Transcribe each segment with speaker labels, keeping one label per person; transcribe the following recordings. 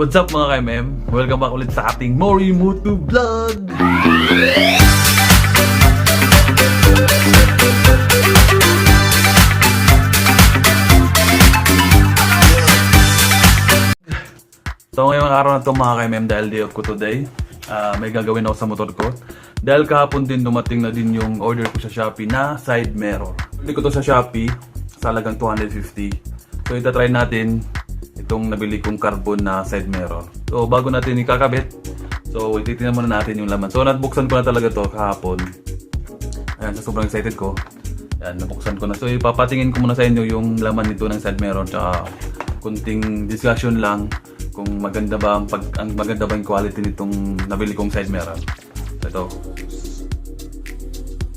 Speaker 1: What's up mga ka-MM? Welcome back ulit sa ating Morimoto Vlog! So ngayong araw na ito mga ka-MM, dahil day off ko today, may gagawin ako sa motor ko. Dahil kahapon din dumating na din yung order ko sa Shopee na side mirror. Bili ko to sa Shopee sa halagang 250. So itatry natin itong nabili kong carbon na side mirror. So bago natin ikakabit, so ititingnan muna natin yung laman. So nabuksan ko na talaga to kahapon. Ayan, so sobrang excited ko. Ayan, nabuksan ko na. So ipapatingin ko muna sa inyo yung laman nito ng side mirror, tsaka kunting discussion lang kung maganda ba yung quality nitong nabili kong side mirror. Ito.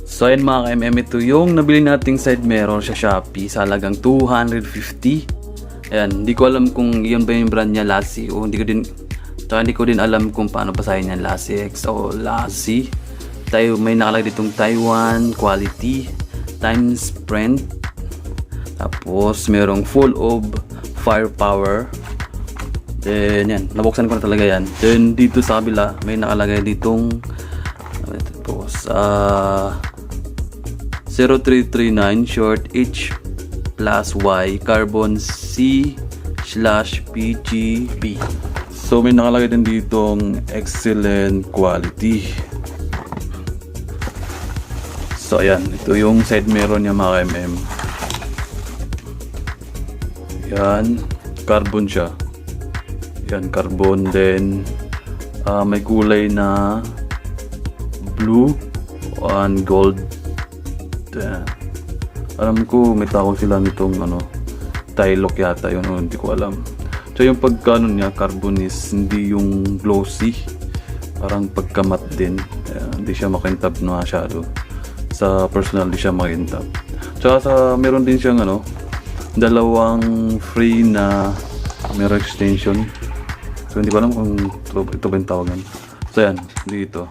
Speaker 1: So ayan mga ka-MM, ito yung nabili nating side mirror sa Shopee sa halagang 250. Ayan, hindi ko alam kung iyon ba yung brand niya, Lazx, o hindi ko din alam kung paano basahin niya, Lazx o Lazx. May nakalagay ditong Taiwan quality times print. Tapos merong full of firepower. Then yan, nabuksan ko na talaga yan. Then dito sa kabila may nakalagay ditong 0339 short H plus Y carbon C/PGB. So may nakalagay din ditong excellent quality. So ayan, ito yung side mirror niya mga MM. Yan, carbon siya. Yan, carbon. Then may kulay na blue and gold. Alam ko may tawag sila nitong Tylok yata yun, hindi ko alam. So yung pagkano niya, carbon is hindi yung glossy, parang pagkamat din. Hindi siya makintab na masyado. Sa personal, hindi siya makintab. Tsaka meron din siyang dalawang free na mirror extension. So hindi ko alam kung ito ba yung tawagan. So yan, dito.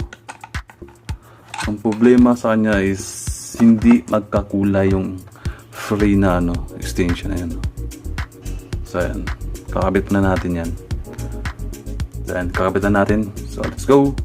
Speaker 1: Ang problema sa kanya is hindi magkakulay yung free na extension na yan. So yan, kakabit na natin yan. So yan, kakabit na natin. So let's go!